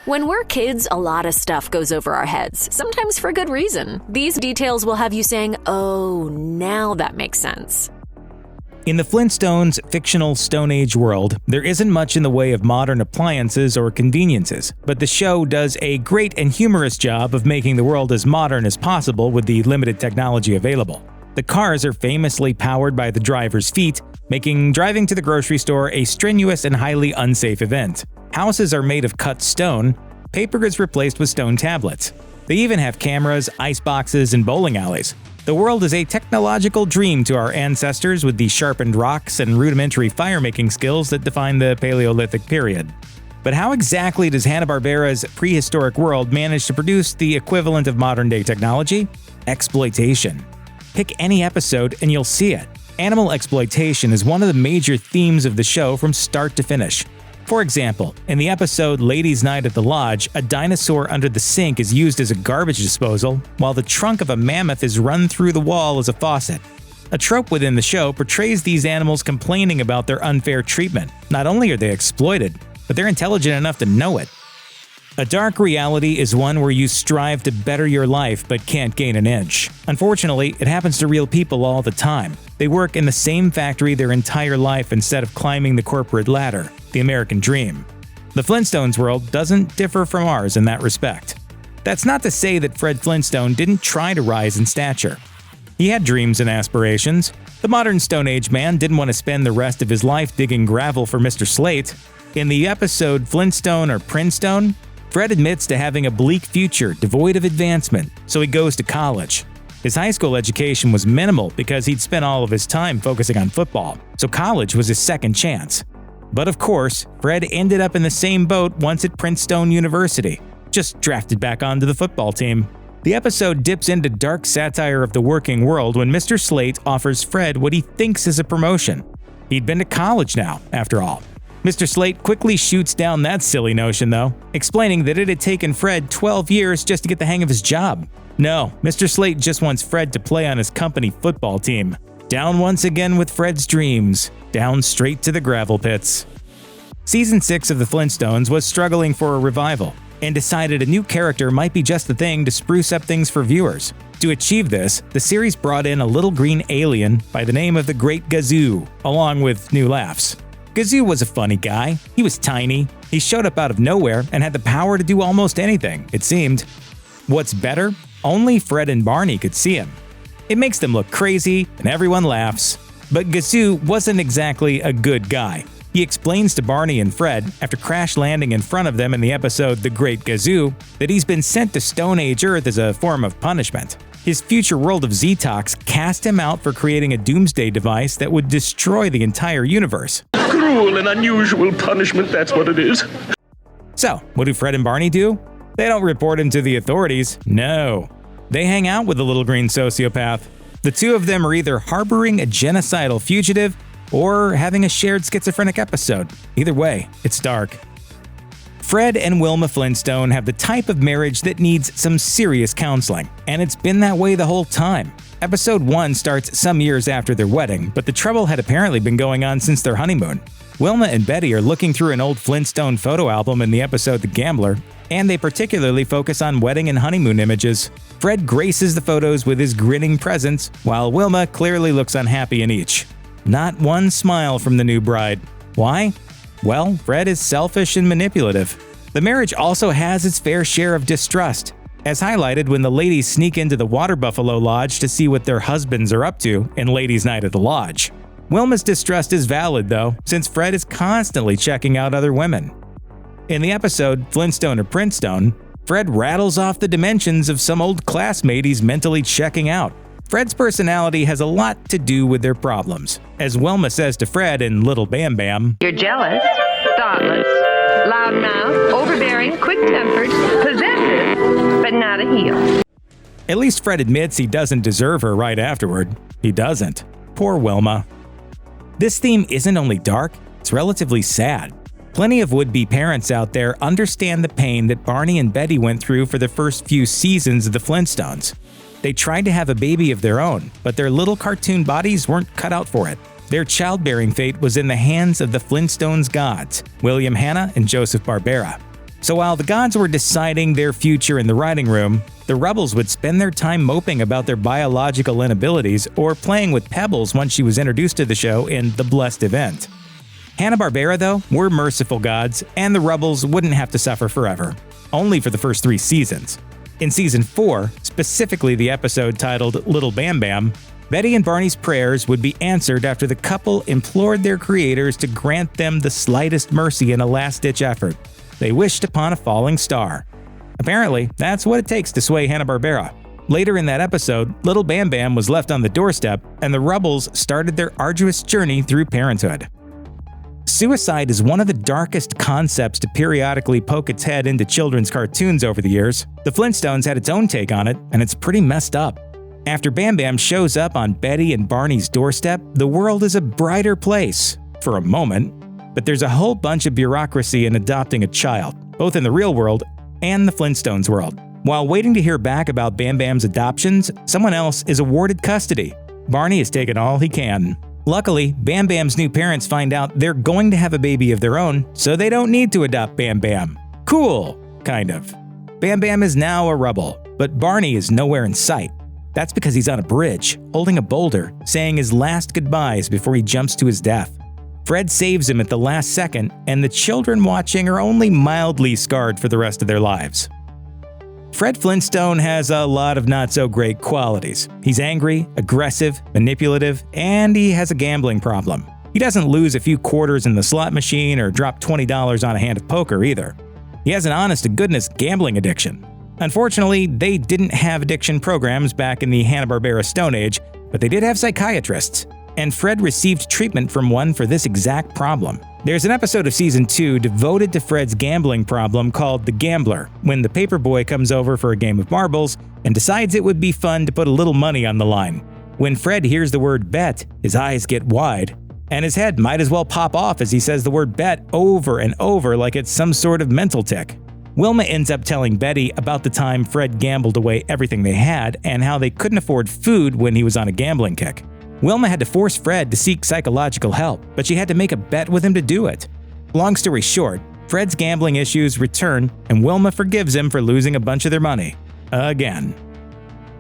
When we're kids, a lot of stuff goes over our heads, sometimes for good reason. These details will have you saying, "Oh, now that makes sense." In the Flintstones' fictional Stone Age world, there isn't much in the way of modern appliances or conveniences, but the show does a great and humorous job of making the world as modern as possible with the limited technology available. The cars are famously powered by the driver's feet, making driving to the grocery store a strenuous and highly unsafe event. Houses are made of cut stone, paper is replaced with stone tablets. They even have cameras, ice boxes, and bowling alleys. The world is a technological dream to our ancestors with the sharpened rocks and rudimentary fire-making skills that define the Paleolithic period. But how exactly does Hanna-Barbera's prehistoric world manage to produce the equivalent of modern-day technology? Exploitation. Pick any episode and you'll see it. Animal exploitation is one of the major themes of the show from start to finish. For example, in the episode Ladies' Night at the Lodge, a dinosaur under the sink is used as a garbage disposal, while the trunk of a mammoth is run through the wall as a faucet. A trope within the show portrays these animals complaining about their unfair treatment. Not only are they exploited, but they're intelligent enough to know it. A dark reality is one where you strive to better your life but can't gain an inch. Unfortunately, it happens to real people all the time. They work in the same factory their entire life instead of climbing the corporate ladder, the American dream. The Flintstones world doesn't differ from ours in that respect. That's not to say that Fred Flintstone didn't try to rise in stature. He had dreams and aspirations. The modern Stone Age man didn't want to spend the rest of his life digging gravel for Mr. Slate. In the episode Flintstone or Prinstone, Fred admits to having a bleak future devoid of advancement, so he goes to college. His high school education was minimal because he'd spent all of his time focusing on football, so college was his second chance. But of course, Fred ended up in the same boat once at Princeton University, just drafted back onto the football team. The episode dips into dark satire of the working world when Mr. Slate offers Fred what he thinks is a promotion. He'd been to college now, after all. Mr. Slate quickly shoots down that silly notion, though, explaining that it had taken Fred 12 years just to get the hang of his job. No, Mr. Slate just wants Fred to play on his company football team. Down once again with Fred's dreams, down straight to the gravel pits. Season 6 of The Flintstones was struggling for a revival, and decided a new character might be just the thing to spruce up things for viewers. To achieve this, the series brought in a little green alien by the name of the Great Gazoo, along with new laughs. Gazoo was a funny guy. He was tiny. He showed up out of nowhere and had the power to do almost anything, it seemed. What's better? Only Fred and Barney could see him. It makes them look crazy, and everyone laughs. But Gazoo wasn't exactly a good guy. He explains to Barney and Fred, after crash landing in front of them in the episode The Great Gazoo, that he's been sent to Stone Age Earth as a form of punishment. His future world of Zetox cast him out for creating a doomsday device that would destroy the entire universe. Cruel and unusual punishment, that's what it is. So, what do Fred and Barney do? They don't report him to the authorities, no. They hang out with the little green sociopath. The two of them are either harboring a genocidal fugitive or having a shared schizophrenic episode. Either way, it's dark. Fred and Wilma Flintstone have the type of marriage that needs some serious counseling, and it's been that way the whole time. Episode 1 starts some years after their wedding, but the trouble had apparently been going on since their honeymoon. Wilma and Betty are looking through an old Flintstone photo album in the episode The Gambler, and they particularly focus on wedding and honeymoon images. Fred graces the photos with his grinning presence, while Wilma clearly looks unhappy in each. Not one smile from the new bride. Why? Well, Fred is selfish and manipulative. The marriage also has its fair share of distrust, as highlighted when the ladies sneak into the Water Buffalo Lodge to see what their husbands are up to in Ladies' Night at the Lodge. Wilma's distrust is valid, though, since Fred is constantly checking out other women. In the episode Flintstone or Prinstone, Fred rattles off the dimensions of some old classmate he's mentally checking out. Fred's personality has a lot to do with their problems. As Wilma says to Fred in Little Bam Bam, "You're jealous, thoughtless, loudmouthed, overbearing, quick-tempered, possessive, but not a heel." At least Fred admits he doesn't deserve her right afterward. He doesn't. Poor Wilma. This theme isn't only dark, it's relatively sad. Plenty of would-be parents out there understand the pain that Barney and Betty went through for the first few seasons of the Flintstones. They tried to have a baby of their own, but their little cartoon bodies weren't cut out for it. Their childbearing fate was in the hands of the Flintstones gods, William Hanna and Joseph Barbera. So while the gods were deciding their future in the writing room, the rebels would spend their time moping about their biological inabilities or playing with pebbles once she was introduced to the show in The Blessed Event. Hanna-Barbera, though, were merciful gods, and the rebels wouldn't have to suffer forever. Only for the first 3 seasons. In Season 4, specifically the episode titled Little Bam Bam, Betty and Barney's prayers would be answered after the couple implored their creators to grant them the slightest mercy in a last-ditch effort. They wished upon a falling star. Apparently, that's what it takes to sway Hanna-Barbera. Later in that episode, Little Bam Bam was left on the doorstep, and the rebels started their arduous journey through parenthood. Suicide is one of the darkest concepts to periodically poke its head into children's cartoons over the years. The Flintstones had its own take on it, and it's pretty messed up. After Bam Bam shows up on Betty and Barney's doorstep, the world is a brighter place. For a moment. But there's a whole bunch of bureaucracy in adopting a child, both in the real world and the Flintstones world. While waiting to hear back about Bam Bam's adoptions, someone else is awarded custody. Barney has taken all he can. Luckily, Bam Bam's new parents find out they're going to have a baby of their own, so they don't need to adopt Bam Bam. Cool, kind of. Bam Bam is now a rebel, but Barney is nowhere in sight. That's because he's on a bridge, holding a boulder, saying his last goodbyes before he jumps to his death. Fred saves him at the last second, and the children watching are only mildly scarred for the rest of their lives. Fred Flintstone has a lot of not-so-great qualities. He's angry, aggressive, manipulative, and he has a gambling problem. He doesn't lose a few quarters in the slot machine or drop $20 on a hand of poker either. He has an honest-to-goodness gambling addiction. Unfortunately, they didn't have addiction programs back in the Hanna-Barbera Stone Age, but they did have psychiatrists, and Fred received treatment from one for this exact problem. There's an episode of Season 2 devoted to Fred's gambling problem called The Gambler, when the paperboy comes over for a game of marbles and decides it would be fun to put a little money on the line. When Fred hears the word bet, his eyes get wide, and his head might as well pop off as he says the word bet over and over like it's some sort of mental tic. Wilma ends up telling Betty about the time Fred gambled away everything they had and how they couldn't afford food when he was on a gambling kick. Wilma had to force Fred to seek psychological help, but she had to make a bet with him to do it. Long story short, Fred's gambling issues return, and Wilma forgives him for losing a bunch of their money. Again.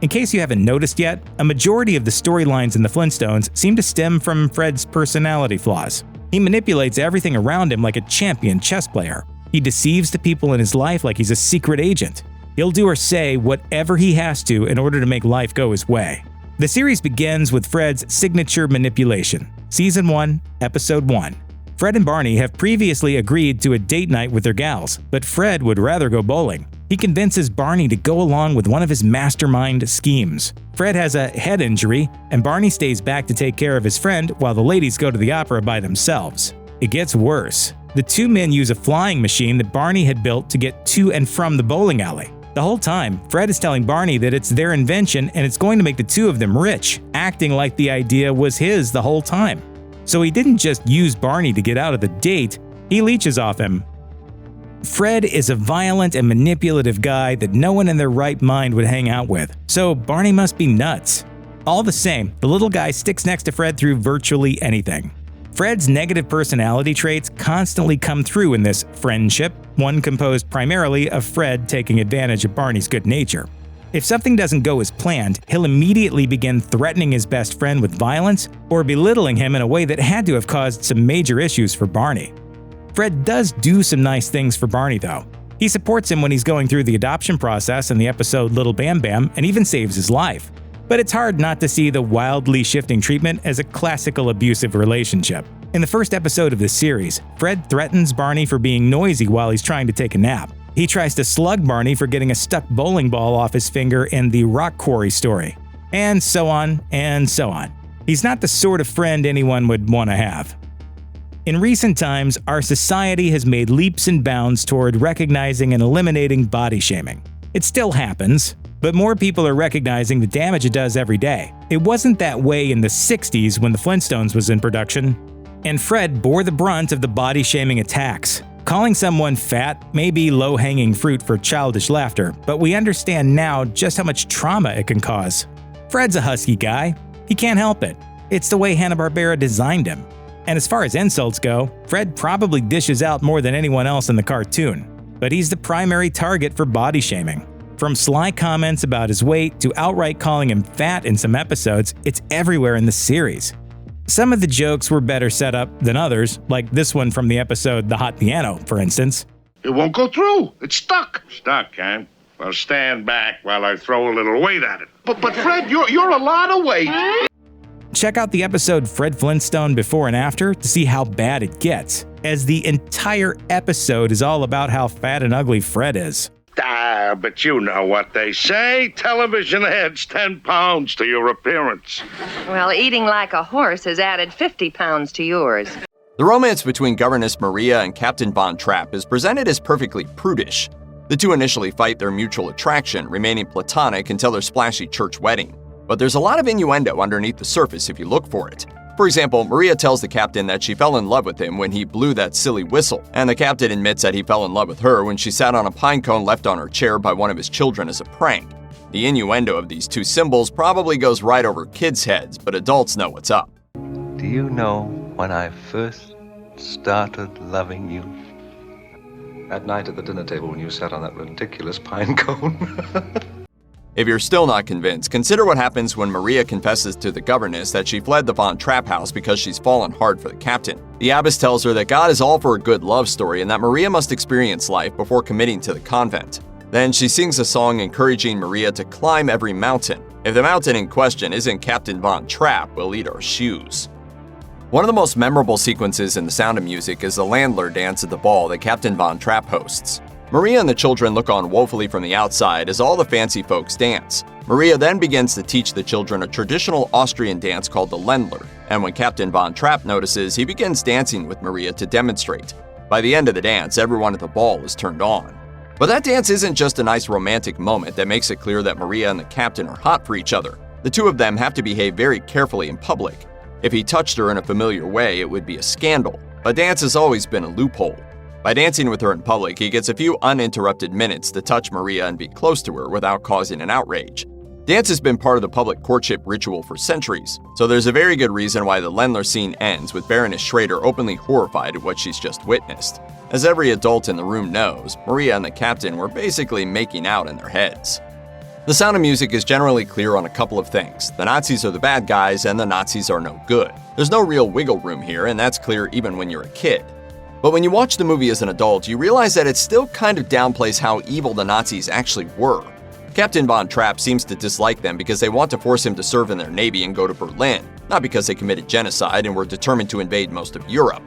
In case you haven't noticed yet, a majority of the storylines in the Flintstones seem to stem from Fred's personality flaws. He manipulates everything around him like a champion chess player. He deceives the people in his life like he's a secret agent. He'll do or say whatever he has to in order to make life go his way. The series begins with Fred's signature manipulation. Season 1, Episode 1. Fred and Barney have previously agreed to a date night with their gals, but Fred would rather go bowling. He convinces Barney to go along with one of his mastermind schemes. Fred has a head injury, and Barney stays back to take care of his friend while the ladies go to the opera by themselves. It gets worse. The two men use a flying machine that Barney had built to get to and from the bowling alley. The whole time, Fred is telling Barney that it's their invention and it's going to make the two of them rich, acting like the idea was his the whole time. So he didn't just use Barney to get out of the date, he leeches off him. Fred is a violent and manipulative guy that no one in their right mind would hang out with, so Barney must be nuts. All the same, the little guy sticks next to Fred through virtually anything. Fred's negative personality traits constantly come through in this friendship, one composed primarily of Fred taking advantage of Barney's good nature. If something doesn't go as planned, he'll immediately begin threatening his best friend with violence or belittling him in a way that had to have caused some major issues for Barney. Fred does do some nice things for Barney, though. He supports him when he's going through the adoption process in the episode Little Bam Bam and even saves his life. But it's hard not to see the wildly shifting treatment as a classical abusive relationship. In the first episode of this series, Fred threatens Barney for being noisy while he's trying to take a nap. He tries to slug Barney for getting a stuck bowling ball off his finger in the rock quarry story. And so on, and so on. He's not the sort of friend anyone would want to have. In recent times, our society has made leaps and bounds toward recognizing and eliminating body shaming. It still happens, but more people are recognizing the damage it does every day. It wasn't that way in the 60s when the Flintstones was in production, and Fred bore the brunt of the body-shaming attacks. Calling someone fat may be low-hanging fruit for childish laughter, but we understand now just how much trauma it can cause. Fred's a husky guy. He can't help it. It's the way Hanna-Barbera designed him. And as far as insults go, Fred probably dishes out more than anyone else in the cartoon. but he's the primary target for body shaming. From sly comments about his weight to outright calling him fat in some episodes, it's everywhere in the series. Some of the jokes were better set up than others, like this one from the episode The Hot Piano, for instance. It won't go through. It's stuck. Stuck, eh? Well, stand back while I throw a little weight at it. But Fred, you're a lot of weight. Check out the episode Fred Flintstone Before and After to see how bad it gets, as the entire episode is all about how fat and ugly Fred is. Ah, but you know what they say. Television adds 10 pounds to your appearance. Well, eating like a horse has added 50 pounds to yours. The romance between Governess Maria and Captain Von Trapp is presented as perfectly prudish. The two initially fight their mutual attraction, remaining platonic until their splashy church wedding. But there's a lot of innuendo underneath the surface if you look for it. For example, Maria tells the captain that she fell in love with him when he blew that silly whistle, and the captain admits that he fell in love with her when she sat on a pine cone left on her chair by one of his children as a prank. The innuendo of these two symbols probably goes right over kids' heads, but adults know what's up. Do you know when I first started loving you? That night at the dinner table when you sat on that ridiculous pine cone. If you're still not convinced, consider what happens when Maria confesses to the governess that she fled the Von Trapp house because she's fallen hard for the captain. The abbess tells her that God is all for a good love story and that Maria must experience life before committing to the convent. Then she sings a song encouraging Maria to climb every mountain. If the mountain in question isn't Captain Von Trapp, we'll eat our shoes. One of the most memorable sequences in The Sound of Music is the Landler dance at the ball that Captain Von Trapp hosts. Maria and the children look on woefully from the outside as all the fancy folks dance. Maria then begins to teach the children a traditional Austrian dance called the Ländler, and when Captain Von Trapp notices, he begins dancing with Maria to demonstrate. By the end of the dance, everyone at the ball is turned on. But that dance isn't just a nice romantic moment that makes it clear that Maria and the captain are hot for each other. The two of them have to behave very carefully in public. If he touched her in a familiar way, it would be a scandal. But dance has always been a loophole. By dancing with her in public, he gets a few uninterrupted minutes to touch Maria and be close to her without causing an outrage. Dance has been part of the public courtship ritual for centuries, so there's a very good reason why the Ländler scene ends with Baroness Schrader openly horrified at what she's just witnessed. As every adult in the room knows, Maria and the captain were basically making out in their heads. The Sound of Music is generally clear on a couple of things. The Nazis are the bad guys and the Nazis are no good. There's no real wiggle room here, and that's clear even when you're a kid. But when you watch the movie as an adult, you realize that it still kind of downplays how evil the Nazis actually were. Captain Von Trapp seems to dislike them because they want to force him to serve in their navy and go to Berlin, not because they committed genocide and were determined to invade most of Europe.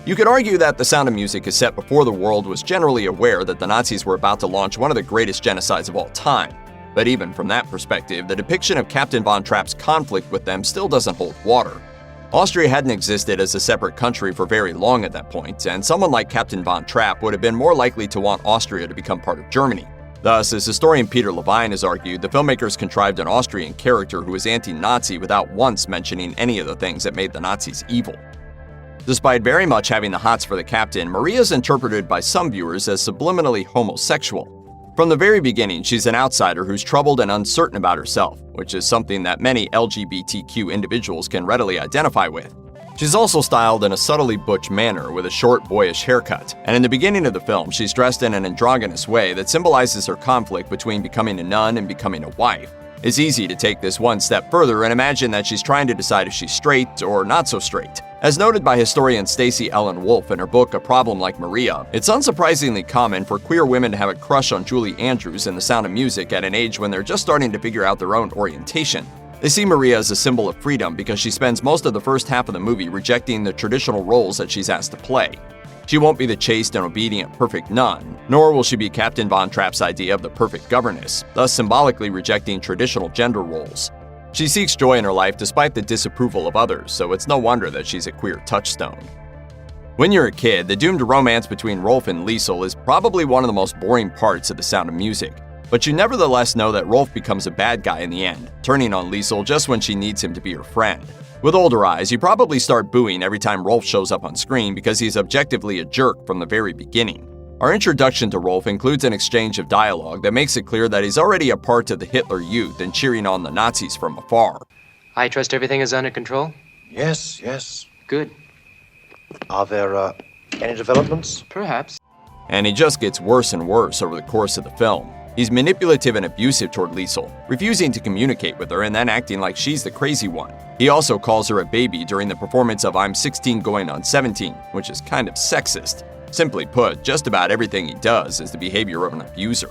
You could argue that The Sound of Music is set before the world was generally aware that the Nazis were about to launch one of the greatest genocides of all time. But even from that perspective, the depiction of Captain Von Trapp's conflict with them still doesn't hold water. Austria hadn't existed as a separate country for very long at that point, and someone like Captain Von Trapp would have been more likely to want Austria to become part of Germany. Thus, as historian Peter Levine has argued, the filmmakers contrived an Austrian character who was anti-Nazi without once mentioning any of the things that made the Nazis evil. Despite very much having the hots for the captain, Maria is interpreted by some viewers as subliminally homosexual. From the very beginning, she's an outsider who's troubled and uncertain about herself, which is something that many LGBTQ individuals can readily identify with. She's also styled in a subtly butch manner with a short, boyish haircut, and in the beginning of the film, she's dressed in an androgynous way that symbolizes her conflict between becoming a nun and becoming a wife. It's easy to take this one step further and imagine that she's trying to decide if she's straight or not so straight. As noted by historian Stacey Ellen Wolfe in her book A Problem Like Maria, it's unsurprisingly common for queer women to have a crush on Julie Andrews in The Sound of Music at an age when they're just starting to figure out their own orientation. They see Maria as a symbol of freedom because she spends most of the first half of the movie rejecting the traditional roles that she's asked to play. She won't be the chaste and obedient perfect nun, nor will she be Captain Von Trapp's idea of the perfect governess, thus symbolically rejecting traditional gender roles. She seeks joy in her life despite the disapproval of others, so it's no wonder that she's a queer touchstone. When you're a kid, the doomed romance between Rolf and Liesel is probably one of the most boring parts of The Sound of Music, but you nevertheless know that Rolf becomes a bad guy in the end, turning on Liesel just when she needs him to be her friend. With older eyes, you probably start booing every time Rolf shows up on screen because he's objectively a jerk from the very beginning. Our introduction to Rolf includes an exchange of dialogue that makes it clear that he's already a part of the Hitler Youth and cheering on the Nazis from afar. I trust everything is under control? Yes. Good. Are there any developments? Perhaps. and he just gets worse and worse over the course of the film. He's manipulative and abusive toward Liesl, refusing to communicate with her and then acting like she's the crazy one. He also calls her a baby during the performance of I'm 16 going on 17, which is kind of sexist. Simply put, just about everything he does is the behavior of an abuser.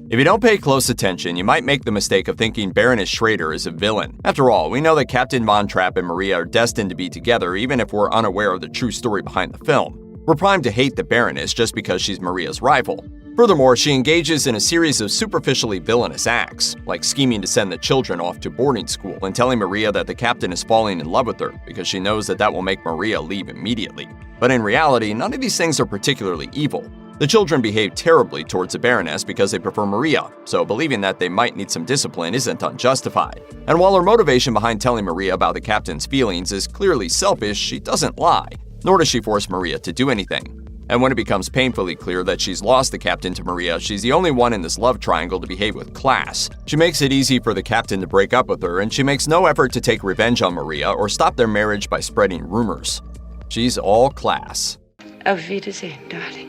If you don't pay close attention, you might make the mistake of thinking Baroness Schrader is a villain. After all, we know that Captain Von Trapp and Maria are destined to be together even if we're unaware of the true story behind the film. We're primed to hate the Baroness just because she's Maria's rival. Furthermore, she engages in a series of superficially villainous acts, like scheming to send the children off to boarding school and telling Maria that the captain is falling in love with her because she knows that will make Maria leave immediately. But in reality, none of these things are particularly evil. The children behave terribly towards the Baroness because they prefer Maria, so believing that they might need some discipline isn't unjustified. And while her motivation behind telling Maria about the captain's feelings is clearly selfish, she doesn't lie, nor does she force Maria to do anything. And when it becomes painfully clear that she's lost the captain to Maria, she's the only one in this love triangle to behave with class. She makes it easy for the captain to break up with her, and she makes no effort to take revenge on Maria or stop their marriage by spreading rumors. She's all class. Auf Wiedersehen, darling.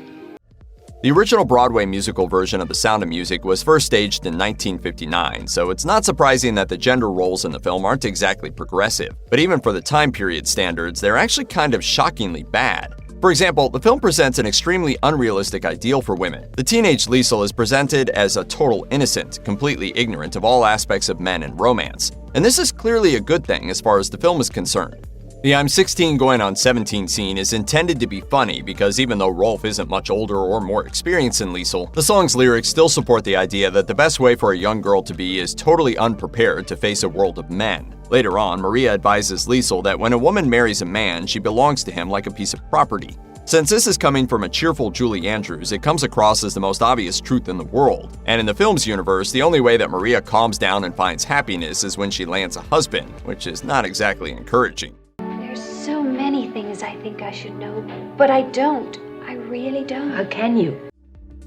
The original Broadway musical version of The Sound of Music was first staged in 1959, so it's not surprising that the gender roles in the film aren't exactly progressive. But even for the time period standards, they're actually kind of shockingly bad. For example, the film presents an extremely unrealistic ideal for women. The teenage Liesl is presented as a total innocent, completely ignorant of all aspects of men and romance. And this is clearly a good thing as far as the film is concerned. The I'm 16 going on 17 scene is intended to be funny because even though Rolf isn't much older or more experienced than Liesl, the song's lyrics still support the idea that the best way for a young girl to be is totally unprepared to face a world of men. Later on, Maria advises Liesl that when a woman marries a man, she belongs to him like a piece of property. Since this is coming from a cheerful Julie Andrews, it comes across as the most obvious truth in the world. And in the film's universe, the only way that Maria calms down and finds happiness is when she lands a husband, which is not exactly encouraging. So many things I think I should know, but I don't. I really don't. How can you?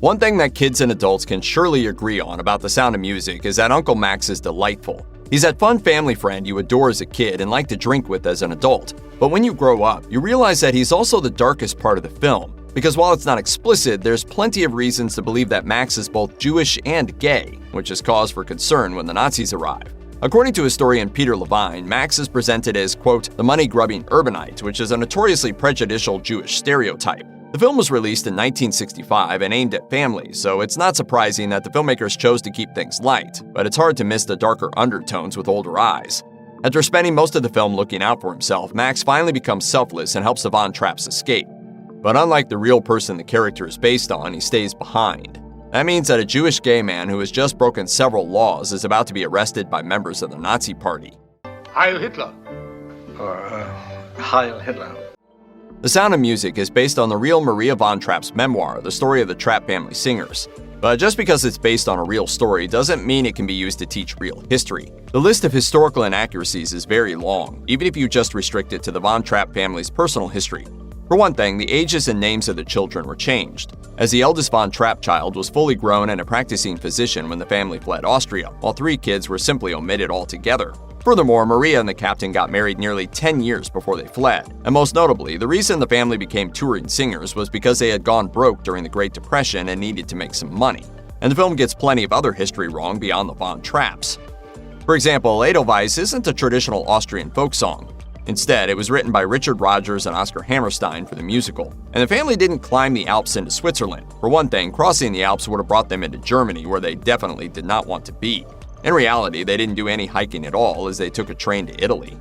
One thing that kids and adults can surely agree on about The Sound of Music is that Uncle Max is delightful. He's that fun family friend you adore as a kid and like to drink with as an adult. But when you grow up, you realize that he's also the darkest part of the film. Because while it's not explicit, there's plenty of reasons to believe that Max is both Jewish and gay, which is cause for concern when the Nazis arrive. According to historian Peter Levine, Max is presented as, quote, the money-grubbing urbanite, which is a notoriously prejudicial Jewish stereotype. The film was released in 1965 and aimed at families, so it's not surprising that the filmmakers chose to keep things light, but it's hard to miss the darker undertones with older eyes. After spending most of the film looking out for himself, Max finally becomes selfless and helps the Von Trapps escape. But unlike the real person the character is based on, he stays behind. That means that a Jewish gay man who has just broken several laws is about to be arrested by members of the Nazi Party. Heil Hitler. Or, Heil Hitler. The Sound of Music is based on the real Maria Von Trapp's memoir, The Story of the Trapp Family Singers. But just because it's based on a real story doesn't mean it can be used to teach real history. The list of historical inaccuracies is very long, even if you just restrict it to the Von Trapp family's personal history. For one thing, the ages and names of the children were changed, as the eldest Von Trapp child was fully grown and a practicing physician when the family fled Austria, while 3 kids were simply omitted altogether. Furthermore, Maria and the captain got married nearly 10 years before they fled, and most notably, the reason the family became touring singers was because they had gone broke during the Great Depression and needed to make some money. And the film gets plenty of other history wrong beyond the Von Trapps. For example, Edelweiss isn't a traditional Austrian folk song. Instead, it was written by Richard Rodgers and Oscar Hammerstein for the musical. And the family didn't climb the Alps into Switzerland. For one thing, crossing the Alps would have brought them into Germany, where they definitely did not want to be. In reality, they didn't do any hiking at all, as they took a train to Italy.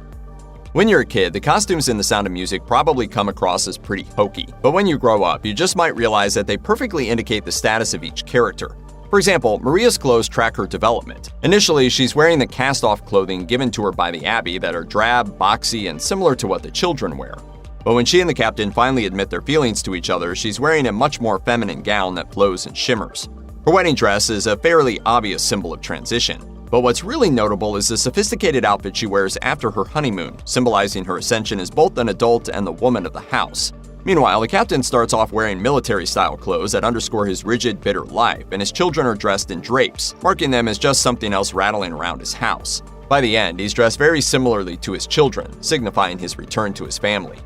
When you're a kid, the costumes in The Sound of Music probably come across as pretty hokey. But when you grow up, you just might realize that they perfectly indicate the status of each character. For example, Maria's clothes track her development. Initially, she's wearing the cast-off clothing given to her by the Abbey that are drab, boxy, and similar to what the children wear. But when she and the captain finally admit their feelings to each other, she's wearing a much more feminine gown that flows and shimmers. Her wedding dress is a fairly obvious symbol of transition. But what's really notable is the sophisticated outfit she wears after her honeymoon, symbolizing her ascension as both an adult and the woman of the house. Meanwhile, the captain starts off wearing military-style clothes that underscore his rigid, bitter life, and his children are dressed in drapes, marking them as just something else rattling around his house. By the end, he's dressed very similarly to his children, signifying his return to his family.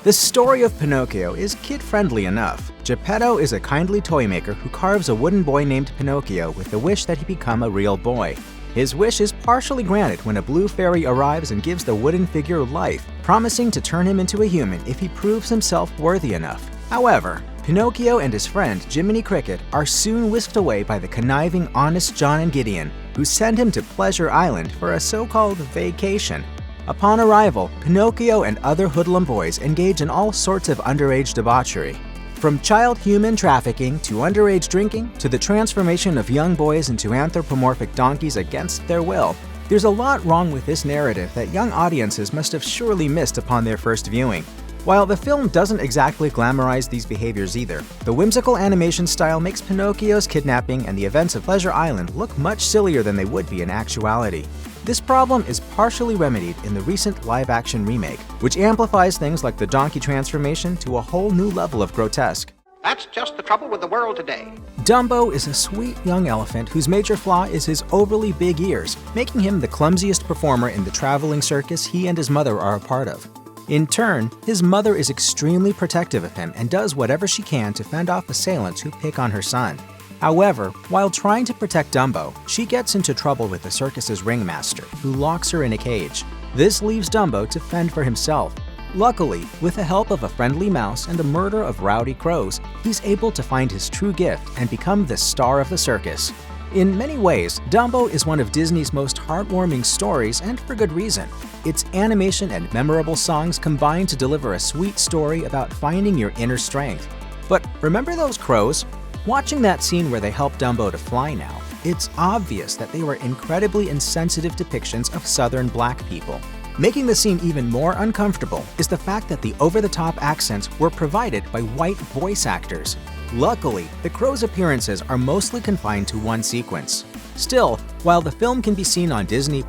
The story of Pinocchio is kid-friendly enough. Geppetto is a kindly toy maker who carves a wooden boy named Pinocchio with the wish that he become a real boy. His wish is partially granted when a blue fairy arrives and gives the wooden figure life, promising to turn him into a human if he proves himself worthy enough. However, Pinocchio and his friend Jiminy Cricket are soon whisked away by the conniving Honest John and Gideon, who send him to Pleasure Island for a so-called vacation. Upon arrival, Pinocchio and other hoodlum boys engage in all sorts of underage debauchery. From child human trafficking to underage drinking to the transformation of young boys into anthropomorphic donkeys against their will, there's a lot wrong with this narrative that young audiences must have surely missed upon their first viewing. While the film doesn't exactly glamorize these behaviors either, the whimsical animation style makes Pinocchio's kidnapping and the events of Pleasure Island look much sillier than they would be in actuality. This problem is partially remedied in the recent live-action remake, which amplifies things like the donkey transformation to a whole new level of grotesque. That's just the trouble with the world today. Dumbo is a sweet young elephant whose major flaw is his overly big ears, making him the clumsiest performer in the traveling circus he and his mother are a part of. In turn, his mother is extremely protective of him and does whatever she can to fend off assailants who pick on her son. However, while trying to protect Dumbo, she gets into trouble with the circus's ringmaster, who locks her in a cage. This leaves Dumbo to fend for himself. Luckily, with the help of a friendly mouse and a murder of rowdy crows, he's able to find his true gift and become the star of the circus. In many ways, Dumbo is one of Disney's most heartwarming stories, and for good reason. Its animation and memorable songs combine to deliver a sweet story about finding your inner strength. But remember those crows? Watching that scene where they help Dumbo to fly now, it's obvious that they were incredibly insensitive depictions of Southern Black people. Making the scene even more uncomfortable is the fact that the over-the-top accents were provided by white voice actors. Luckily, the crows' appearances are mostly confined to one sequence. Still, while the film can be seen on Disney+,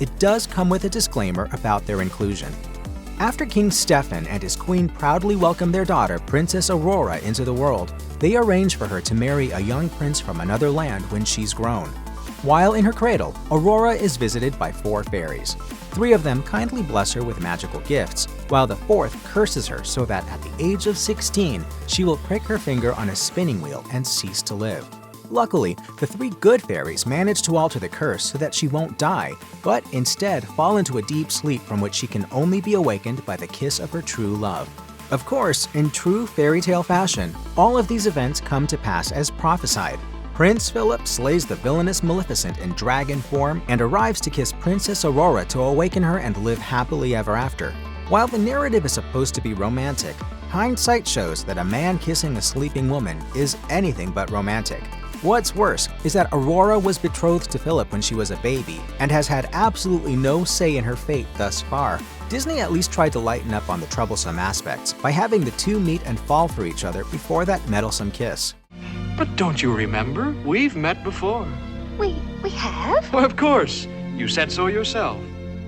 it does come with a disclaimer about their inclusion. After King Stephen and his queen proudly welcome their daughter, Princess Aurora, into the world, they arrange for her to marry a young prince from another land when she's grown. While in her cradle, Aurora is visited by 4 fairies. 3 of them kindly bless her with magical gifts, while the 4th curses her so that at the age of 16, she will prick her finger on a spinning wheel and cease to live. Luckily, the 3 good fairies manage to alter the curse so that she won't die, but instead fall into a deep sleep from which she can only be awakened by the kiss of her true love. Of course, in true fairy tale fashion, all of these events come to pass as prophesied. Prince Philip slays the villainous Maleficent in dragon form and arrives to kiss Princess Aurora to awaken her and live happily ever after. While the narrative is supposed to be romantic, hindsight shows that a man kissing a sleeping woman is anything but romantic. What's worse is that Aurora was betrothed to Philip when she was a baby and has had absolutely no say in her fate thus far. Disney at least tried to lighten up on the troublesome aspects by having the 2 meet and fall for each other before that meddlesome kiss. But don't you remember? We've met before. We have? Well, of course. You said so yourself.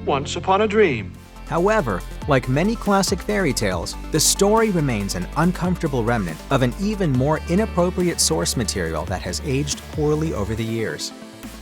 Once upon a dream. However, like many classic fairy tales, the story remains an uncomfortable remnant of an even more inappropriate source material that has aged poorly over the years.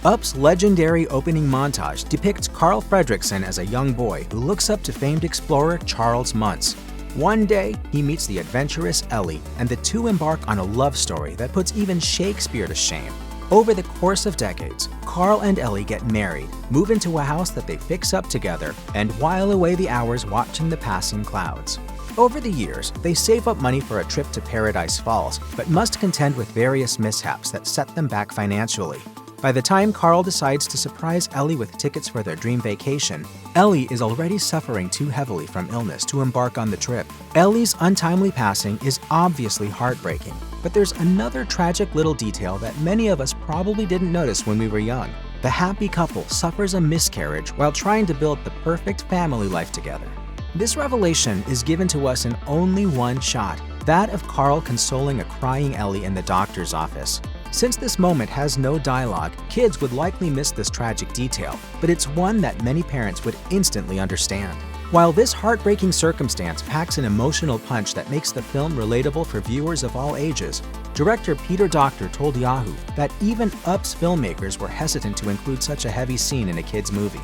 Up's legendary opening montage depicts Carl Fredricksen as a young boy who looks up to famed explorer Charles Muntz. One day, he meets the adventurous Ellie, and the 2 embark on a love story that puts even Shakespeare to shame. Over the course of decades, Carl and Ellie get married, move into a house that they fix up together, and while away the hours watching the passing clouds. Over the years, they save up money for a trip to Paradise Falls, but must contend with various mishaps that set them back financially. By the time Carl decides to surprise Ellie with tickets for their dream vacation, Ellie is already suffering too heavily from illness to embark on the trip. Ellie's untimely passing is obviously heartbreaking, but there's another tragic little detail that many of us probably didn't notice when we were young. The happy couple suffers a miscarriage while trying to build the perfect family life together. This revelation is given to us in only one shot, that of Carl consoling a crying Ellie in the doctor's office. Since this moment has no dialogue, kids would likely miss this tragic detail, but it's one that many parents would instantly understand. While this heartbreaking circumstance packs an emotional punch that makes the film relatable for viewers of all ages, director Peter Docter told Yahoo that even Up's filmmakers were hesitant to include such a heavy scene in a kid's movie.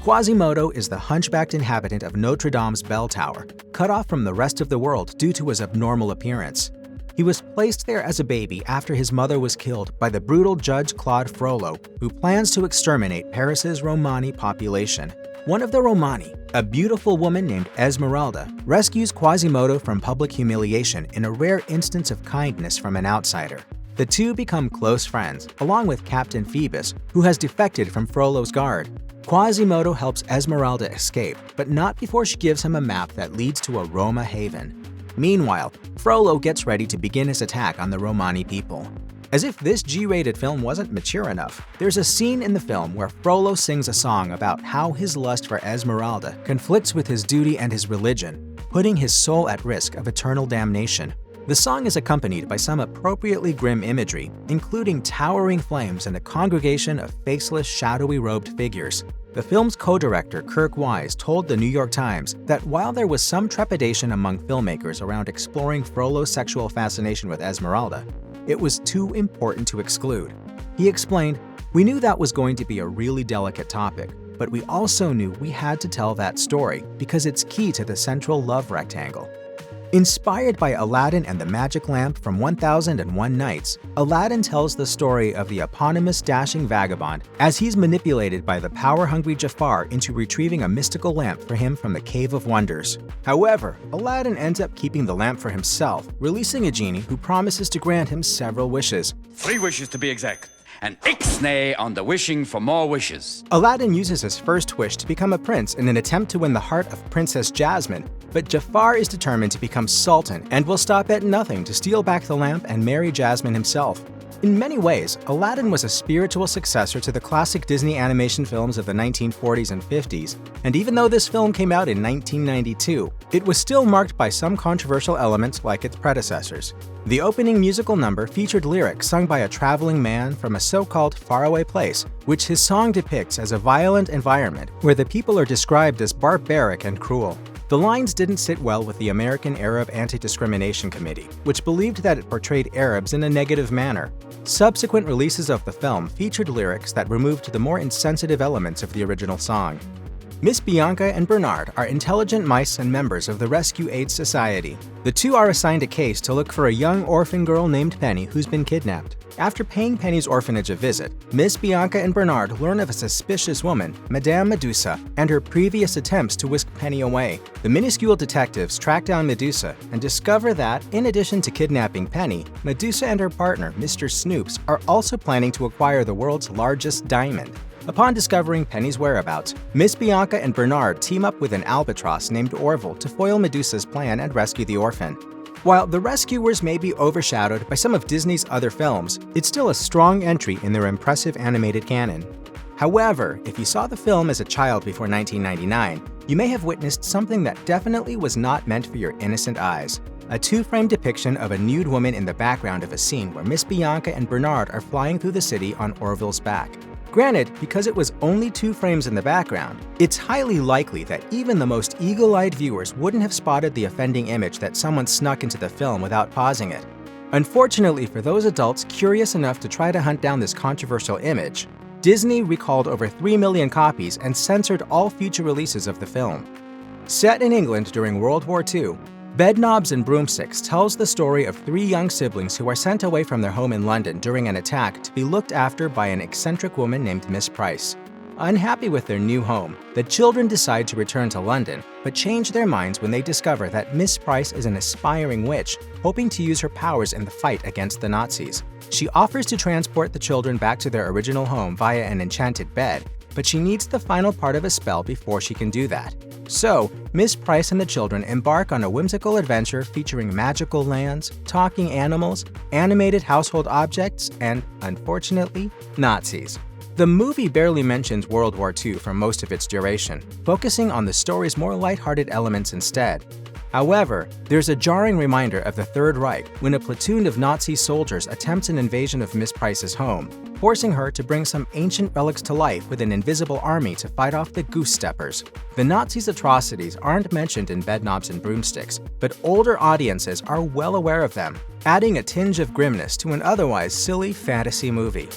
Quasimodo is the hunchbacked inhabitant of Notre Dame's bell tower, cut off from the rest of the world due to his abnormal appearance. He was placed there as a baby after his mother was killed by the brutal Judge Claude Frollo, who plans to exterminate Paris's Romani population. One of the Romani, a beautiful woman named Esmeralda, rescues Quasimodo from public humiliation in a rare instance of kindness from an outsider. The two become close friends, along with Captain Phoebus, who has defected from Frollo's guard. Quasimodo helps Esmeralda escape, but not before she gives him a map that leads to a Roma haven. Meanwhile, Frollo gets ready to begin his attack on the Romani people. As if this G-rated film wasn't mature enough, there's a scene in the film where Frollo sings a song about how his lust for Esmeralda conflicts with his duty and his religion, putting his soul at risk of eternal damnation. The song is accompanied by some appropriately grim imagery, including towering flames and a congregation of faceless, shadowy robed figures. The film's co-director, Kirk Wise, told the New York Times that while there was some trepidation among filmmakers around exploring Frollo's sexual fascination with Esmeralda, it was too important to exclude. He explained, "We knew that was going to be a really delicate topic, but we also knew we had to tell that story because it's key to the central love rectangle." Inspired by Aladdin and the Magic Lamp from 1001 Nights, Aladdin tells the story of the eponymous dashing vagabond as he's manipulated by the power-hungry Jafar into retrieving a mystical lamp for him from the Cave of Wonders. However, Aladdin ends up keeping the lamp for himself, releasing a genie who promises to grant him several wishes. 3 wishes to be exact. And ixnay on the wishing for more wishes. Aladdin uses his first wish to become a prince in an attempt to win the heart of Princess Jasmine, but Jafar is determined to become sultan and will stop at nothing to steal back the lamp and marry Jasmine himself. In many ways, Aladdin was a spiritual successor to the classic Disney animation films of the 1940s and 50s, and even though this film came out in 1992, it was still marked by some controversial elements like its predecessors. The opening musical number featured lyrics sung by a traveling man from a so-called faraway place, which his song depicts as a violent environment where the people are described as barbaric and cruel. The lines didn't sit well with the American Arab Anti-Discrimination Committee, which believed that it portrayed Arabs in a negative manner. Subsequent releases of the film featured lyrics that removed the more insensitive elements of the original song. Miss Bianca and Bernard are intelligent mice and members of the Rescue Aid Society. The two are assigned a case to look for a young orphan girl named Penny who's been kidnapped. After paying Penny's orphanage a visit, Miss Bianca and Bernard learn of a suspicious woman, Madame Medusa, and her previous attempts to whisk Penny away. The minuscule detectives track down Medusa and discover that, in addition to kidnapping Penny, Medusa and her partner, Mr. Snoops, are also planning to acquire the world's largest diamond. Upon discovering Penny's whereabouts, Miss Bianca and Bernard team up with an albatross named Orville to foil Medusa's plan and rescue the orphan. While The Rescuers may be overshadowed by some of Disney's other films, it's still a strong entry in their impressive animated canon. However, if you saw the film as a child before 1999, you may have witnessed something that definitely was not meant for your innocent eyes. A two-frame depiction of a nude woman in the background of a scene where Miss Bianca and Bernard are flying through the city on Orville's back. Granted, because it was only 2 frames in the background, it's highly likely that even the most eagle-eyed viewers wouldn't have spotted the offending image that someone snuck into the film without pausing it. Unfortunately for those adults curious enough to try to hunt down this controversial image, Disney recalled over 3 million copies and censored all future releases of the film. Set in England during World War II, Bedknobs and Broomsticks tells the story of 3 young siblings who are sent away from their home in London during an attack to be looked after by an eccentric woman named Miss Price. Unhappy with their new home, the children decide to return to London, but change their minds when they discover that Miss Price is an aspiring witch, hoping to use her powers in the fight against the Nazis. She offers to transport the children back to their original home via an enchanted bed, but she needs the final part of a spell before she can do that. So, Miss Price and the children embark on a whimsical adventure featuring magical lands, talking animals, animated household objects, and, unfortunately, Nazis. The movie barely mentions World War II for most of its duration, focusing on the story's more lighthearted elements instead. However, there's a jarring reminder of the Third Reich when a platoon of Nazi soldiers attempts an invasion of Miss Price's home, forcing her to bring some ancient relics to life with an invisible army to fight off the Goose Steppers. The Nazis' atrocities aren't mentioned in Bedknobs and Broomsticks, but older audiences are well aware of them, adding a tinge of grimness to an otherwise silly fantasy movie.